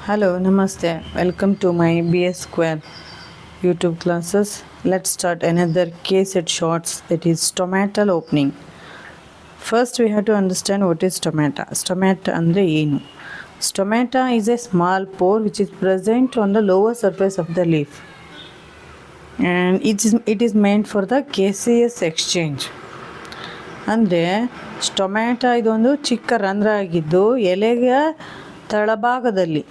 Hello, Namaste. Welcome to my BS Square YouTube classes. Let's start another case at shorts, that is stomatal opening. First, we have to understand what is stomata. Stomata andre ಏನು? Stomata is a small pore which is present on the lower surface of the leaf, and it is meant for the gaseous exchange. ಅಂದರೆ stomata ಇದೊಂದು ಚಿಕ್ಕ ರಂಧ್ರ ಆಗಿದ್ದು ಎಲೆಯ ತಳಭಾಗದಲ್ಲಿ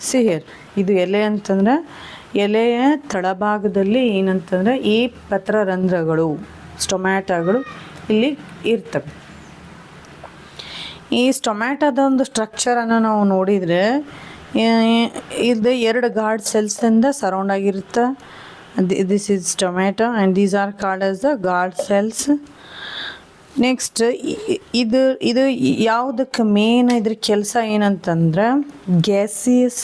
ಸಿಹಿರ್ ಇದು ಎಲೆ ಅಂತಂದ್ರೆ ಎಲೆಯ ತಳಭಾಗದಲ್ಲಿ ಏನಂತಂದ್ರೆ ಈ ಪತ್ರರಂಧ್ರಗಳು ಸ್ಟೊಮ್ಯಾಟಗಳು ಇಲ್ಲಿ ಇರ್ತವೆ. ಈ ಸ್ಟೊಮ್ಯಾಟದ ಒಂದು ಸ್ಟ್ರಕ್ಚರನ್ನು ನಾವು ನೋಡಿದರೆ ಇದು ಎರಡು ಗಾರ್ಡ್ ಸೆಲ್ಸಿಂದ ಸರೌಂಡ್ ಆಗಿರುತ್ತೆ. This is stomata and these are called as the guard cells. Next ಇದು ಯಾವುದಕ್ಕೆ ಮೇನ್ ಇದ್ರ ಕೆಲಸ ಏನಂತಂದ್ರೆ ಗ್ಯಾಸಿಯಸ್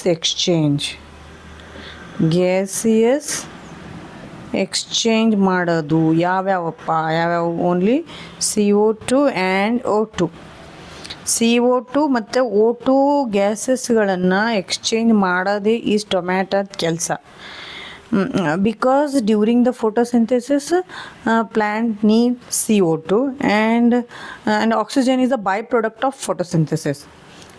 ಎಕ್ಸ್ಚೇಂಜ್ ಮಾಡೋದು. ಯಾವ್ಯಾವಪ್ಪ only CO2 and O2. CO2 ಮತ್ತು O2 ಗ್ಯಾಸಸ್ಗಳನ್ನು ಎಕ್ಸ್ಚೇಂಜ್ ಮಾಡೋದೇ ಈ ಸ್ಟೊಮ್ಯಾಟದ ಕೆಲಸ. Because during the photosynthesis plant need CO2 and oxygen is a byproduct of photosynthesis.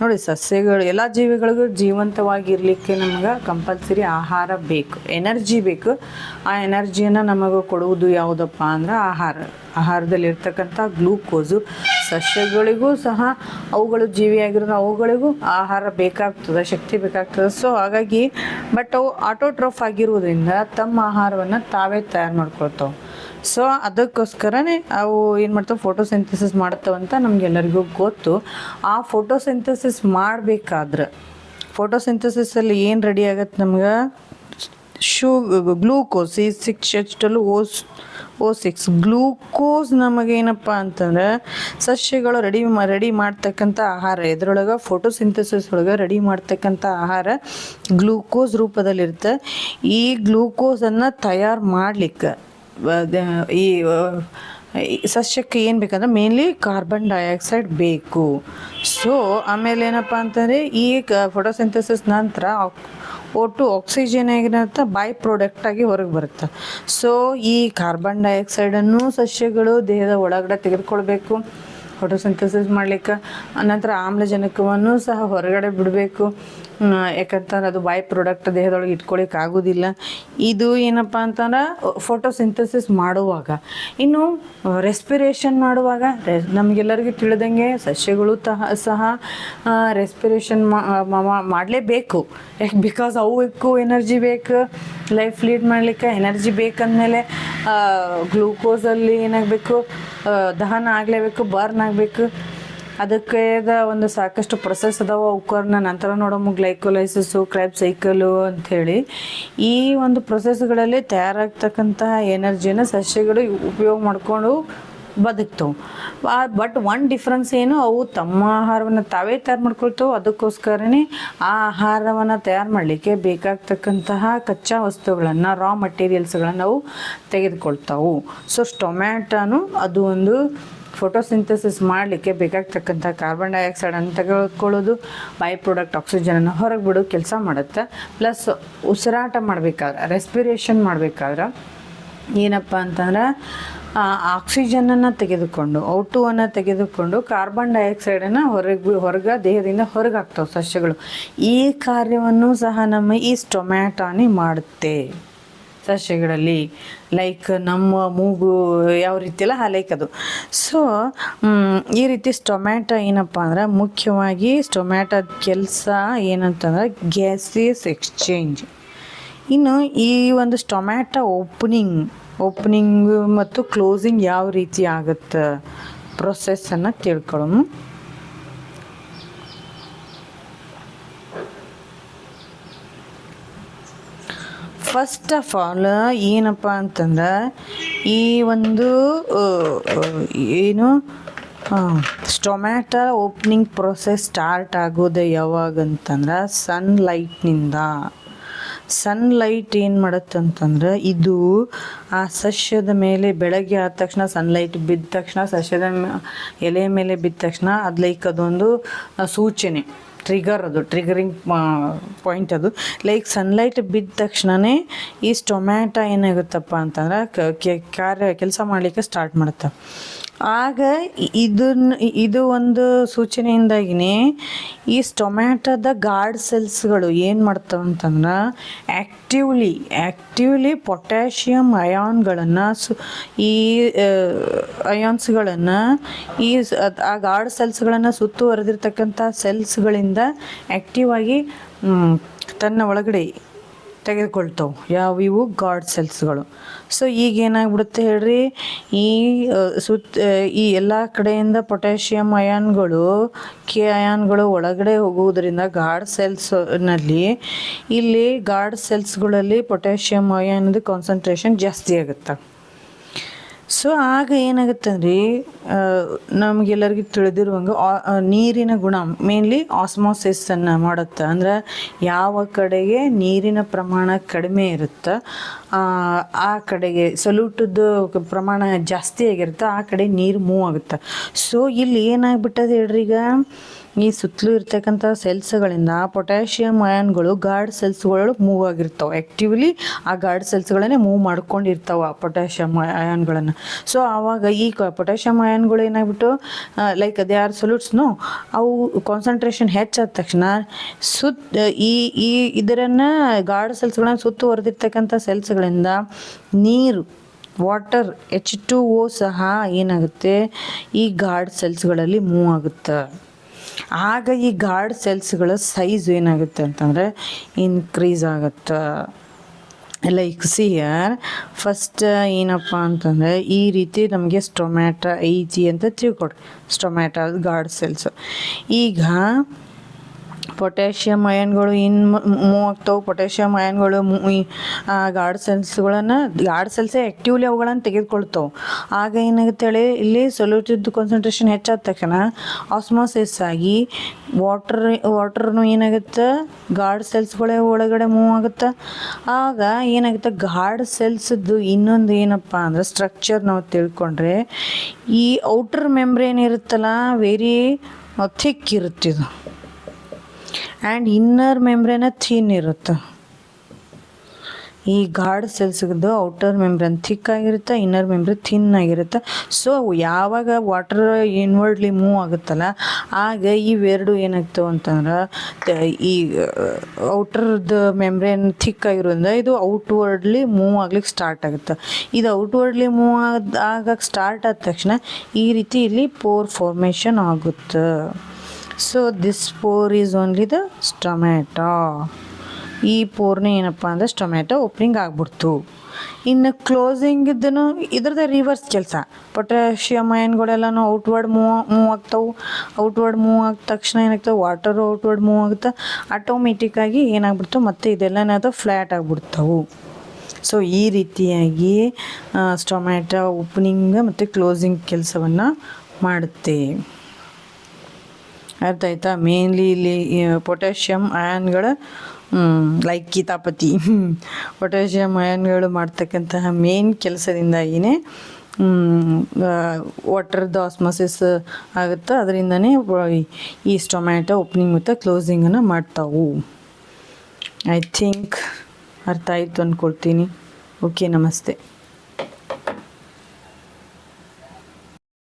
ನೋಡಿ, ಸಸ್ಯಗಳು ಎಲ್ಲ ಜೀವಿಗಳಿಗೂ ಜೀವಂತವಾಗಿರಲಿಕ್ಕೆ ನಮಗೆ ಕಂಪಲ್ಸರಿ ಆಹಾರ ಬೇಕು, ಎನರ್ಜಿ ಬೇಕು. ಆ ಎನರ್ಜಿಯನ್ನು ನಮಗೆ ಕೊಡುವುದು ಯಾವುದಪ್ಪ ಅಂದ್ರೆ ಆಹಾರದಲ್ಲಿರ್ತಕ್ಕಂಥ ಗ್ಲೂಕೋಸು. ಸಸ್ಯಗಳಿಗೂ ಸಹ ಅವುಗಳು ಜೀವಿಯಾಗಿರೋದು ಅವುಗಳಿಗೂ ಆಹಾರ ಬೇಕಾಗ್ತದೆ, ಶಕ್ತಿ ಬೇಕಾಗ್ತದೆ. ಸೊ ಹಾಗಾಗಿ ಬಟ್ ಅವು ಆಟೋಟ್ರೋಫ್ ಆಗಿರುವುದರಿಂದ ತಮ್ಮ ಆಹಾರವನ್ನು ತಾವೇ ತಯಾರು ಮಾಡ್ಕೊಳ್ತಾವೆ. ಸೊ ಅದಕ್ಕೋಸ್ಕರನೇ ಅವು ಏನು ಮಾಡ್ತಾವೆ, ಫೋಟೋಸಿಂಥಸಿಸ್ ಮಾಡ್ತಾವಂತ ನಮಗೆಲ್ಲರಿಗೂ ಗೊತ್ತು. ಆ ಫೋಟೋಸಿಂಥಸಿಸ್ ಮಾಡಬೇಕಾದ್ರೆ ಫೋಟೋಸಿಂಥಸಿಸಲ್ಲಿ ಏನು ರೆಡಿ ಆಗತ್ತೆ ನಮ್ಗೆ, ಗ್ಲೂಕೋಸ್ C6H12O6 ಗ್ಲೂಕೋಸ್ ನಮಗೇನಪ್ಪ ಅಂತಂದ್ರೆ ಸಸ್ಯಗಳು ರೆಡಿ ಮಾಡ್ತಕ್ಕಂಥ ಆಹಾರ. ಇದರೊಳಗೆ ಫೋಟೋಸಿಂಥಸಿಸ್ ಒಳಗೆ ರೆಡಿ ಮಾಡ್ತಕ್ಕಂಥ ಆಹಾರ ಗ್ಲೂಕೋಸ್ ರೂಪದಲ್ಲಿರುತ್ತೆ. ಈ ಗ್ಲೂಕೋಸನ್ನು ತಯಾರು ಮಾಡಲಿಕ್ಕೆ ಈ ಸಸ್ಯಕ್ಕೆ ಏನು ಬೇಕಂದ್ರೆ ಮೇನ್ಲಿ ಕಾರ್ಬನ್ ಡೈಆಕ್ಸೈಡ್ ಬೇಕು. ಸೊ ಆಮೇಲೆ ಏನಪ್ಪ ಅಂತಂದರೆ ಈ ಫೋಟೋಸಿಂಥಸಿಸ್ ನಂತರ O2 ಆಕ್ಸಿಜನ್ ಆಗಿರುತ್ತೆ, ಬೈ ಪ್ರಾಡಕ್ಟಾಗಿ ಹೊರಗೆ ಬರುತ್ತೆ. ಸೊ ಈ ಕಾರ್ಬನ್ ಡೈಆಕ್ಸೈಡನ್ನು ಸಸ್ಯಗಳು ದೇಹದ ಒಳಗಡೆ ತೆಗೆದುಕೊಳ್ಬೇಕು ಫೋಟೋಸಿಂಥಸಿಸ್ ಮಾಡಲಿಕ್ಕೆ. ನಂತರ ಆಮ್ಲಜನಕವನ್ನು ಸಹ ಹೊರಗಡೆ ಬಿಡಬೇಕು, ಯಾಕಂತಂದ್ರೆ ಅದು ಬೈ ಪ್ರಾಡಕ್ಟ್ ದೇಹದೊಳಗೆ ಇಟ್ಕೊಳ್ಳಿಕ್ಕೆ ಆಗೋದಿಲ್ಲ. ಇದು ಏನಪ್ಪ ಅಂತಂದ್ರೆ ಫೋಟೋಸಿಂಥಸಿಸ್ ಮಾಡುವಾಗ. ಇನ್ನು ರೆಸ್ಪಿರೇಷನ್ ಮಾಡುವಾಗ ನಮಗೆಲ್ಲರಿಗೂ ತಿಳಿದಂಗೆ ಸಸ್ಯಗಳು ಸಹ ರೆಸ್ಪಿರೇಷನ್ ಮಾಡಲೇಬೇಕು. ಯಾಕೆ, ಬಿಕಾಸ್ ಅವಕ್ಕೂ ಎನರ್ಜಿ ಬೇಕು, ಲೈಫ್ ಲೀಡ್ ಮಾಡಲಿಕ್ಕೆ ಎನರ್ಜಿ ಬೇಕಂದಮೇಲೆ ಗ್ಲೂಕೋಸಲ್ಲಿ ಏನಾಗಬೇಕು, ದಹನ ಆಗಲೇಬೇಕು, ಬರ್ನ್ ಆಗಬೇಕು. ಅದಕ್ಕೆ ಒಂದು ಸಾಕಷ್ಟು ಪ್ರೊಸೆಸ್ ಅದಾವೆ. ಅವಕ್ಕನ್ನ ನಂತರ ನೋಡೋಮು ಗ್ಲೈಕೋಲೈಸಿಸು, ಕ್ರ್ಯಾಬ್ ಸೈಕಲು ಅಂಥೇಳಿ ಈ ಒಂದು ಪ್ರೊಸೆಸ್ಗಳಲ್ಲಿ ತಯಾರಾಗ್ತಕ್ಕಂತಹ ಎನರ್ಜಿನ ಸಸ್ಯಗಳು ಉಪಯೋಗ ಮಾಡಿಕೊಂಡು ಬದುಕ್ತವೆ. ಬಟ್ ಒನ್ ಡಿಫ್ರೆನ್ಸ್ ಏನು, ಅವು ತಮ್ಮ ಆಹಾರವನ್ನು ತಾವೇ ತಯಾರು ಮಾಡ್ಕೊಳ್ತವೆ. ಅದಕ್ಕೋಸ್ಕರನೇ ಆ ಆಹಾರವನ್ನು ತಯಾರು ಮಾಡಲಿಕ್ಕೆ ಬೇಕಾಗ್ತಕ್ಕಂತಹ ಕಚ್ಚಾ ವಸ್ತುಗಳನ್ನು, ರಾ ಮಟೀರಿಯಲ್ಸ್ಗಳನ್ನು ಅವು ತೆಗೆದುಕೊಳ್ತಾವೆ. ಸೊ ಸ್ಟೊಮ್ಯಾಟನು ಅದು ಒಂದು ಫೋಟೋಸಿಂಥಸಿಸ್ ಮಾಡಲಿಕ್ಕೆ ಬೇಕಾಗ್ತಕ್ಕಂಥ ಕಾರ್ಬನ್ ಡೈಆಕ್ಸೈಡನ್ನು ತೆಗೆದುಕೊಳ್ಳೋದು, ಬೈ ಪ್ರಾಡಕ್ಟ್ ಆಕ್ಸಿಜನನ್ನು ಹೊರಗೆ ಬಿಡೋ ಕೆಲಸ ಮಾಡುತ್ತೆ. ಪ್ಲಸ್ ಉಸಿರಾಟ ಮಾಡಬೇಕಾದ್ರೆ, ರೆಸ್ಪಿರೇಷನ್ ಮಾಡಬೇಕಾದ್ರೆ ಏನಪ್ಪ ಅಂತಂದ್ರೆ ಆಕ್ಸಿಜನನ್ನು ತೆಗೆದುಕೊಂಡು O2 ತೆಗೆದುಕೊಂಡು ಕಾರ್ಬನ್ ಡೈಆಕ್ಸೈಡನ್ನು ಹೊರಗೆ ದೇಹದಿಂದ ಹೊರಗೆ ಹಾಕ್ತಾವೆ ಸಸ್ಯಗಳು. ಈ ಕಾರ್ಯವನ್ನು ಸಹ ನಮ್ಮ ಈ ಸ್ಟೊಮ್ಯಾಟಾನೇ ಮಾಡುತ್ತೆ ಸಸ್ಯಗಳಲ್ಲಿ. ಲೈಕ್ ನಮ್ಮ ಮೂಗು ಯಾವ ರೀತಿ ಅಲ್ಲ ಲೈಕ್ ಅದು. ಸೊ ಈ ರೀತಿ ಸ್ಟೊಮ್ಯಾಟ ಏನಪ್ಪ ಅಂದ್ರೆ ಮುಖ್ಯವಾಗಿ ಸ್ಟೊಮ್ಯಾಟದ ಕೆಲಸ ಏನಂತಂದ್ರೆ ಗ್ಯಾಸಿಯಸ್ ಎಕ್ಸ್ಚೇಂಜ್. ಇನ್ನು ಈ ಒಂದು ಸ್ಟೊಮ್ಯಾಟ ಓಪನಿಂಗ್ ಮತ್ತು ಕ್ಲೋಸಿಂಗ್ ಯಾವ ರೀತಿ ಆಗುತ್ತೆ ಪ್ರೊಸೆಸ್ಸನ್ನು ತಿಳ್ಕೊಳ್ಳೋಣ. ಫಸ್ಟ್ ಆಫ್ ಆಲ್ ಏನಪ್ಪ ಅಂತಂದ್ರೆ ಈ ಒಂದು ಏನು ಸ್ಟೊಮ್ಯಾಟ ಓಪನಿಂಗ್ ಪ್ರೊಸೆಸ್ ಸ್ಟಾರ್ಟ್ ಆಗೋದು ಯಾವಾಗಂತಂದ್ರೆ ಸನ್ಲೈಟ್ ಏನು ಮಾಡುತ್ತಂತಂದ್ರೆ ಇದು ಆ ಸಸ್ಯದ ಮೇಲೆ ಬೆಳಗ್ಗೆ ಆದ ತಕ್ಷಣ ಸನ್ಲೈಟ್ ಬಿದ್ದ ತಕ್ಷಣ ಸಸ್ಯದ ಎಲೆ ಮೇಲೆ ಬಿದ್ದ ತಕ್ಷಣ ಅದು ಲೈಕ್ ಅದೊಂದು ಸೂಚನೆ. ಟ್ರಿಗರಿಂಗ್ ಪಾಯಿಂಟ್ ಅದು. ಲೈಕ್ ಸನ್ಲೈಟ್ ಬಿದ್ದ ತಕ್ಷಣವೇ ಈ ಟೊಮ್ಯಾಟೊ ಏನಾಗುತ್ತಪ್ಪ ಅಂತಂದ್ರೆ ಕೆಲಸ ಮಾಡಲಿಕ್ಕೆ ಸ್ಟಾರ್ಟ್ ಮಾಡುತ್ತೆ. ಆಗ ಇದು ಒಂದು ಸೂಚನೆಯಿಂದಾಗಿನೇ ಈ ಟೊಮ್ಯಾಟೊದ ಗಾರ್ಡ್ ಸೆಲ್ಸ್ಗಳು ಏನು ಮಾಡ್ತಾವೆ ಅಂತಂದ್ರೆ ಆ್ಯಕ್ಟಿವ್ಲಿ ಪೊಟ್ಯಾಷಿಯಮ್ ಅಯಾನ್ಗಳನ್ನು ಈ ಅಯಾನ್ಸ್ಗಳನ್ನು ಆ ಗಾರ್ಡ್ ಸೆಲ್ಸ್ಗಳನ್ನು ಸುತ್ತುವರೆದಿರ್ತಕ್ಕಂಥ ಸೆಲ್ಸ್ಗಳಿಂದ ಆ್ಯಕ್ಟಿವ್ ಆಗಿ ತನ್ನ ಒಳಗಡೆ ತೆಗೆದುಕೊಳ್ತಾವೆ. ಇವು ಗಾರ್ಡ್ ಸೆಲ್ಸ್ಗಳು. ಸೊ ಈಗ ಏನಾಗ್ಬಿಡುತ್ತೆ ಹೇಳ್ರಿ, ಈ ಎಲ್ಲ ಕಡೆಯಿಂದ ಪೊಟ್ಯಾಷಿಯಮ್ ಅಯಾನ್ಗಳು ಅಯಾನ್ಗಳು ಒಳಗಡೆ ಹೋಗುವುದರಿಂದ ಗಾರ್ಡ್ ಸೆಲ್ಸ್ನಲ್ಲಿ ಇಲ್ಲಿ ಗಾರ್ಡ್ ಸೆಲ್ಸ್ಗಳಲ್ಲಿ ಪೊಟ್ಯಾಷಿಯಮ್ ಅಯಾನ್ದು ಕಾನ್ಸಂಟ್ರೇಷನ್ ಜಾಸ್ತಿ ಆಗುತ್ತೆ. ಸೊ ಆಗ ಏನಾಗುತ್ತೆ ಅಂದ್ರೆ ನಮಗೆಲ್ಲರಿಗೂ ತಿಳಿದಿರುವಂಗೆ ನೀರಿನ ಗುಣ ಮೇನ್ಲಿ ಆಸ್ಮೋಸಿಸನ್ನು ಮಾಡುತ್ತೆ. ಅಂದ್ರೆ ಯಾವ ಕಡೆಗೆ ನೀರಿನ ಪ್ರಮಾಣ ಕಡಿಮೆ ಇರುತ್ತೆ ಆ ಕಡೆಗೆ ಸೊಲ್ಯೂಟದ್ದು ಪ್ರಮಾಣ ಜಾಸ್ತಿ ಆಗಿರುತ್ತೆ, ಆ ಕಡೆ ನೀರು ಮೂವ್ ಆಗುತ್ತೆ. ಸೊ ಇಲ್ಲಿ ಏನಾಗ್ಬಿಟ್ಟದೆ ಹೇಳ್ರಿ, ಈಗ ಈ ಸುತ್ತಲೂ ಇರ್ತಕ್ಕಂಥ ಸೆಲ್ಸ್ಗಳಿಂದ ಪೊಟ್ಯಾಷಿಯಮ್ ಅಯಾನ್ಗಳು ಗಾರ್ಡ್ ಸೆಲ್ಸ್ಗಳು ಮೂವ್ ಆಗಿರ್ತಾವೆ. ಆ್ಯಕ್ಟಿವ್ಲಿ ಆ ಗಾರ್ಡ್ ಸೆಲ್ಸ್ಗಳನ್ನೇ ಮೂವ್ ಮಾಡ್ಕೊಂಡಿರ್ತಾವೆ ಆ ಪೊಟ್ಯಾಷಿಯಮ್ ಅಯಾನ್ಗಳನ್ನು. ಸೊ ಆವಾಗ ಈ ಪೊಟ್ಯಾಷಿಯಮ್ ಅಯಾನ್ಗಳು ಏನಾಗ್ಬಿಟ್ಟು ಲೈಕ್ ಅದೇ ಆರ್ ಸೊಲ್ಯೂಟ್ಸ್ನು ಅವು ಕಾನ್ಸಂಟ್ರೇಷನ್ ಹೆಚ್ಚಾದ ತಕ್ಷಣ ಇದನ್ನು ಗಾರ್ಡ್ ಸೆಲ್ಸ್ಗಳನ್ನ ಸುತ್ತುವರೆದಿರ್ತಕ್ಕಂಥ ಸೆಲ್ಸ್ಗಳಿಂದ ನೀರು ವಾಟರ್ H2O ಸಹ ಏನಾಗುತ್ತೆ ಈ ಗಾರ್ಡ್ ಸೆಲ್ಸ್ಗಳಲ್ಲಿ ಮೂವ್ ಆಗುತ್ತೆ. ಆಗ ಈ ಗಾರ್ಡ್ ಸೆಲ್ಸ್ಗಳ ಸೈಜ್ ಏನಾಗುತ್ತೆ ಅಂತಂದರೆ ಇನ್ಕ್ರೀಸ್ ಆಗುತ್ತೆ. ಲೈಕ್ ಸಿಯರ್ ಫಸ್ಟ್ ಏನಪ್ಪ ಅಂತಂದರೆ ಈ ರೀತಿ ನಮಗೆ ಟೊಮ್ಯಾಟೊ ಐತಿ ಅಂತ ತಿಳ್ಕೊಡ್ರಿ. Tomato guard cells. ಈಗ ಪೊಟ್ಯಾಷಿಯಮ್ ಅಯಾನ್ಗಳು ಮೂವ್ ಆಗ್ತಾವೆ. ಪೊಟ್ಯಾಷಿಯಮ್ ಅಯಾನ್ಗಳು ಗಾರ್ಡ್ ಸೆಲ್ಸೇ ಆ್ಯಕ್ಟಿವ್ಲಿ ಅವುಗಳನ್ನು ತೆಗೆದುಕೊಳ್ತಾವೆ. ಆಗ ಏನಾಗುತ್ತೆ ಹೇಳಿ, ಇಲ್ಲಿ ಸೊಲ್ಯೂಟಿವ್ ಕಾನ್ಸಂಟ್ರೇಷನ್ ಹೆಚ್ಚಾದ ತಕ್ಷಣ ಆಸ್ಮೋಸಿಸ್ ಆಗಿ ವಾಟರ್ನು ಏನಾಗುತ್ತೆ ಗಾರ್ಡ್ ಸೆಲ್ಸ್ಗಳೇ ಒಳಗಡೆ ಮೂವ್ ಆಗುತ್ತೆ. ಆಗ ಏನಾಗುತ್ತೆ ಗಾರ್ಡ್ ಸೆಲ್ಸ್ದು ಇನ್ನೊಂದು ಏನಪ್ಪ ಅಂದ್ರೆ ಸ್ಟ್ರಕ್ಚರ್ ನಾವು ತಿಳ್ಕೊಂಡ್ರೆ ಈ ಔಟರ್ ಮೆಂಬ್ರೇನ್ ಇರುತ್ತಲ್ಲ ವೆರಿ ಥಿಕ್ ಇರುತ್ತಿದು ಆ್ಯಂಡ್ ಇನ್ನರ್ ಮೆಂಬ್ರೇನ ಥಿನ್ ಇರುತ್ತೆ. ಈ ಗಾರ್ಡ್ ಸೆಲ್ಸ್ದು ಔಟರ್ ಮೆಂಬ್ರೇನ್ ಥಿಕ್ ಆಗಿರುತ್ತೆ, ಇನ್ನರ್ ಮೆಂಬ್ರೇನ್ ಥಿನ್ ಆಗಿರುತ್ತೆ. ಸೊ ಯಾವಾಗ ವಾಟರ್ ಇನ್ವರ್ಡ್ಲಿ ಮೂವ್ ಆಗುತ್ತಲ್ಲ ಆಗ ಇವೆರಡು ಏನಾಗ್ತವೆ ಅಂತಂದ್ರೆ ಈ ಔಟರ್ದು ಮೆಂಬ್ರೇನ್ ಥಿಕ್ ಆಗಿರೋದ್ರಿಂದ ಇದು ಔಟ್ವರ್ಡ್ಲಿ ಮೂವ್ ಆಗ್ಲಿಕ್ಕೆ ಸ್ಟಾರ್ಟ್ ಆಗುತ್ತೆ. ಇದು ಔಟ್ವರ್ಡ್ಲಿ ಮೂವ್ ಆಗಕ್ಕೆ ಸ್ಟಾರ್ಟ್ ಆದ ತಕ್ಷಣ ಈ ರೀತಿ ಇಲ್ಲಿ ಪೋರ್ ಫಾರ್ಮೇಷನ್ ಆಗುತ್ತೆ. So this pore is only the stomata. ಈ ಪೋರ್ನೇ ಏನಪ್ಪ ಅಂದರೆ ಟೊಮ್ಯಾಟೊ ಓಪನಿಂಗ್ ಆಗ್ಬಿಡ್ತು. ಇನ್ನು ಕ್ಲೋಸಿಂಗ್ ಇದ್ದನು ಇದ್ರದ್ದು ರಿವರ್ಸ್ ಕೆಲಸ. ಪೊಟ್ಯಾಷಿಯಮ್ ಅಯಾನ್ಗಳೆಲ್ಲನೂ ಔಟ್ವರ್ಡ್ ಮೂವ್ ಆಗ್ತಾವೆ. ಔಟ್ವರ್ಡ್ ಮೂವ್ ಆದ ತಕ್ಷಣ ಏನಾಗ್ತವೆ ವಾಟರು ಔಟ್ವರ್ಡ್ ಮೂವ್ ಆಗುತ್ತೆ. ಆಟೋಮೆಟಿಕ್ಕಾಗಿ ಏನಾಗ್ಬಿಡ್ತು ಮತ್ತು ಇದೆಲ್ಲನದು ಫ್ಲ್ಯಾಟ್ ಆಗಿಬಿಡ್ತಾವೆ. ಸೊ ಈ ರೀತಿಯಾಗಿ ಟೊಮ್ಯಾಟೊ ಓಪನಿಂಗ್ ಮತ್ತು ಕ್ಲೋಸಿಂಗ್ ಕೆಲಸವನ್ನು ಮಾಡುತ್ತೆ. ಅರ್ಥ ಆಯ್ತಾ? ಮೇನ್ಲಿ ಇಲ್ಲಿ ಪೊಟ್ಯಾಷಿಯಮ್ ಅಯಾನ್ಗಳ ಲೈಕ್ ಕಿತಾಪತಿ ಪೊಟ್ಯಾಷಿಯಮ್ ಅಯಾನ್ಗಳು ಮಾಡ್ತಕ್ಕಂತಹ ಮೇನ್ ಕೆಲಸದಿಂದಾಗಿಯೇ ವಾಟರ್ದು ಆಸ್ಮೋಸಿಸ್ ಆಗುತ್ತೆ. ಅದರಿಂದನೇ ಈ ಟೊಮ್ಯಾಟೊ ಓಪನಿಂಗ್ ಮತ್ತು ಕ್ಲೋಸಿಂಗನ್ನು ಮಾಡ್ತಾವು. ಐ ಥಿಂಕ್ ಅರ್ಥ ಆಯಿತು ಅಂದ್ಕೊಳ್ತೀನಿ. ಓಕೆ, ನಮಸ್ತೆ.